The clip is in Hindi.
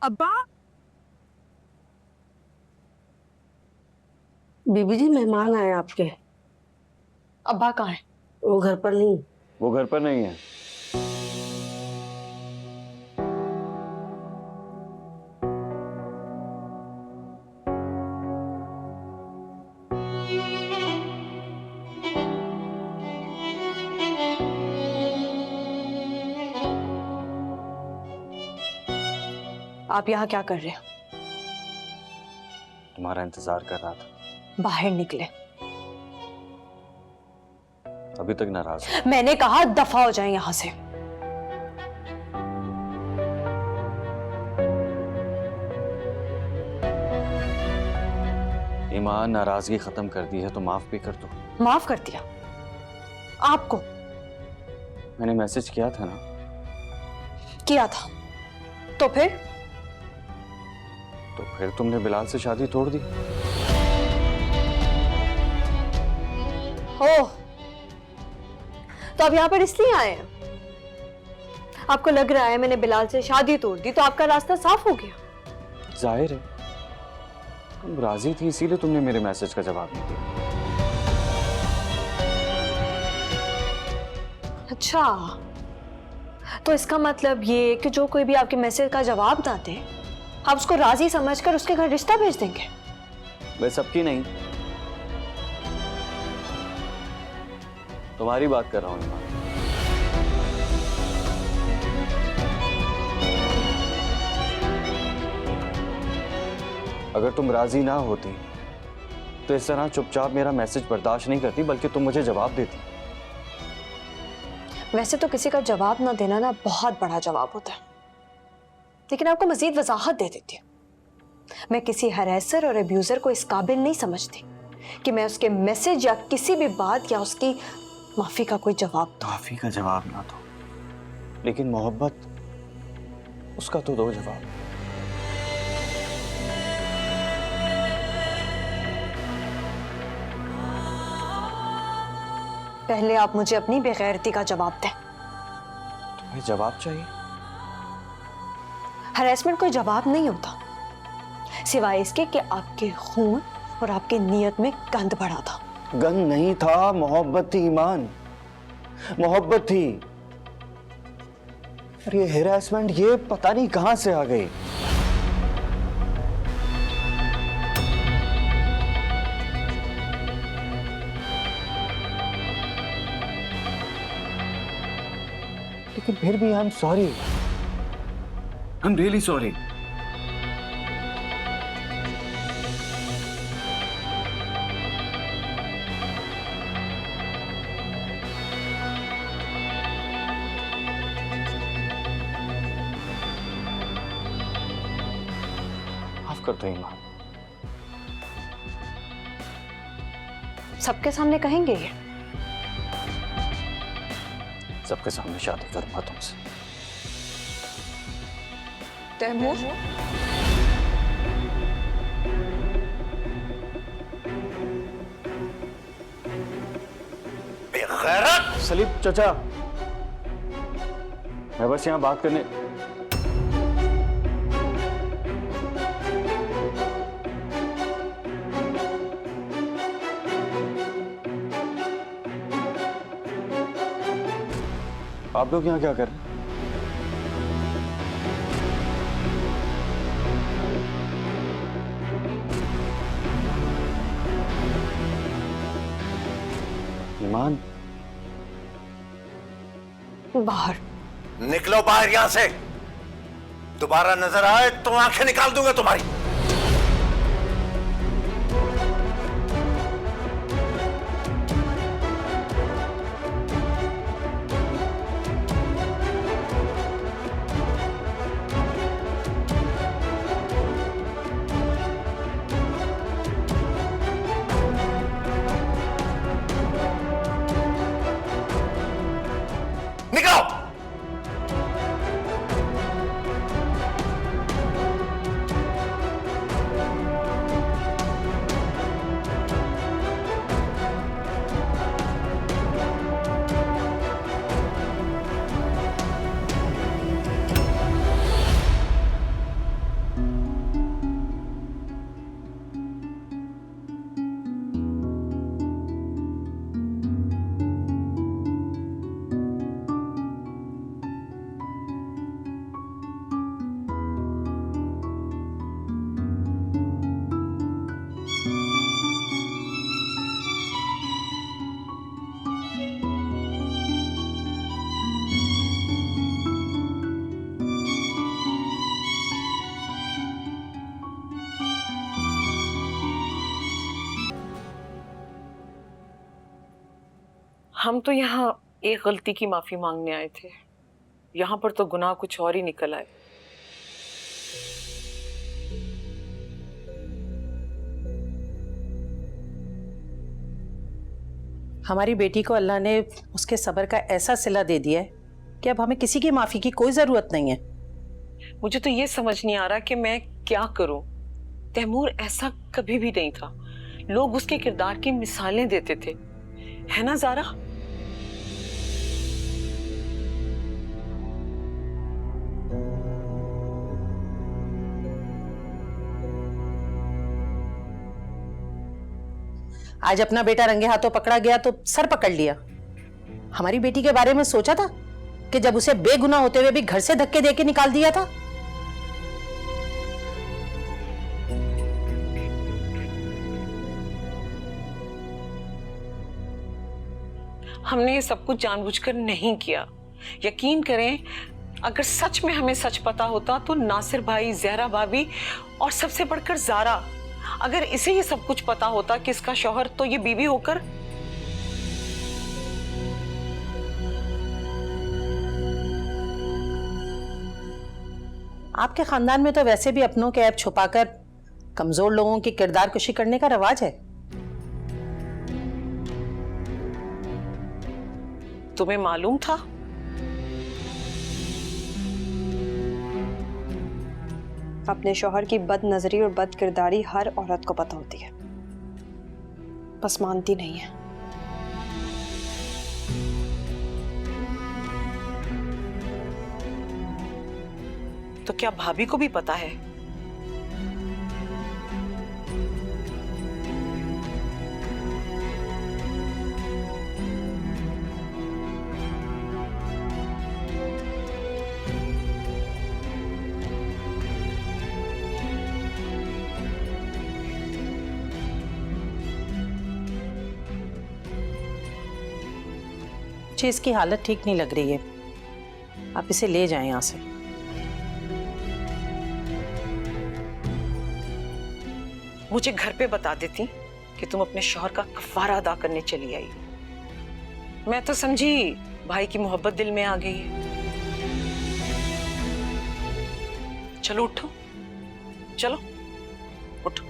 अब्बा, बीबी जी मेहमान आए आपके। अब्बा कहाँ है? वो घर पर नहीं। वो घर पर नहीं है। आप यहाँ क्या कर रहे हैं? तुम्हारा इंतजार कर रहा था। बाहर निकले। अभी तक नाराज हो? मैंने कहा दफा हो जाए यहाँ से। ईमान, नाराजगी खत्म कर दी है तो माफ भी कर दो। माफ कर दिया आपको? मैंने मैसेज किया था ना। किया था तो फिर तुमने बिलाल से शादी तोड़ दी। ओह, तो अब यहाँ पर इसलिए आए हैं? आपको लग रहा है मैंने बिलाल से शादी तोड़ दी तो आपका रास्ता साफ हो गया? जाहिर है तुम राजी थी, इसीलिए तुमने मेरे मैसेज का जवाब नहीं दिया। अच्छा, तो इसका मतलब ये कि जो कोई भी आपके मैसेज का जवाब ना दे, आप उसको राजी समझकर उसके घर रिश्ता भेज देंगे? मैं सबकी नहीं, तुम्हारी बात कर रहा हूं ईमान। अगर तुम राजी ना होती तो इस तरह चुपचाप मेरा मैसेज बर्दाश्त नहीं करती, बल्कि तुम मुझे जवाब देती। वैसे तो किसी का जवाब ना देना ना बहुत बड़ा जवाब होता है, लेकिन आपको मजीद वजाहत दे देती हूँ। मैं किसी हरैसर और अब्यूजर को इस काबिल नहीं समझती कि मैं उसके मैसेज या किसी भी बात या उसकी माफी का कोई जवाब दूं। माफी का जवाब ना दो, लेकिन मोहब्बत उसका तो दो जवाब। पहले आप मुझे अपनी बेगैरती का जवाब दें। तुम्हें जवाब चाहिए? हरेसमेंट कोई जवाब नहीं होता, सिवाय इसके कि आपके खून और आपकी नीयत में गंद भरा था। गंद नहीं था, मोहब्बत थी ईमान, मोहब्बत थी। और ये हैरेसमेंट, ये पता नहीं कहां से आ गई। लेकिन फिर भी I am sorry, I am really sorry. माफ कर दो ईमान। सबके सामने कहेंगे ये? सबके सामने शादी करूंगा तुमसे। तैमूर, बेगैरत! सलीम चाचा, मैं बस यहाँ बात करने। आप लोग यहाँ क्या कर रहे हैं? ईमान, बाहर निकलो बाहर यहां से। दोबारा नजर आए तो आंखें निकाल दूंगा तुम्हारी। निकलो। हम तो यहाँ एक गलती की माफी मांगने आए थे, यहाँ पर तो गुनाह कुछ और ही निकल आए। हमारी बेटी को अल्लाह ने उसके सब्र का ऐसा सिला दे दिया है कि अब हमें किसी की माफी की कोई जरूरत नहीं है। मुझे तो ये समझ नहीं आ रहा कि मैं क्या करूं। तैमूर ऐसा कभी भी नहीं था, लोग उसके किरदार की मिसालें देते थे, है ना ज़ारा? आज अपना बेटा रंगे हाथों पकड़ा गया तो सर पकड़ लिया। हमारी बेटी के बारे में सोचा था कि जब उसे बेगुनाह होते हुए भी घर से धक्के देके निकाल दिया था। हमने ये सब कुछ जानबूझकर नहीं किया। यकीन करें, अगर सच में हमें सच पता होता तो नासिर भाई, ज़हरा भाभी और सबसे बढ़कर ज़ारा, अगर इसे ये सब कुछ पता होता कि इसका शौहर तो ये बीवी होकर आपके खानदान में तो वैसे भी अपनों के ऐब छुपाकर कमजोर लोगों की किरदार कुशी करने का रवाज है। तुम्हें मालूम था? अपने शौहर की बदनजरी और बद किरदारी हर औरत को पता होती है, बस मानती नहीं है। तो क्या भाभी को भी पता है? मुझे इसकी हालत ठीक नहीं लग रही है, आप इसे ले जाएं यहाँ से। मुझे घर पे बता देती कि तुम अपने शौहर का कफारा अदा करने चली आई। मैं तो समझी भाई की मोहब्बत दिल में आ गई है। चलो उठो, चलो उठो।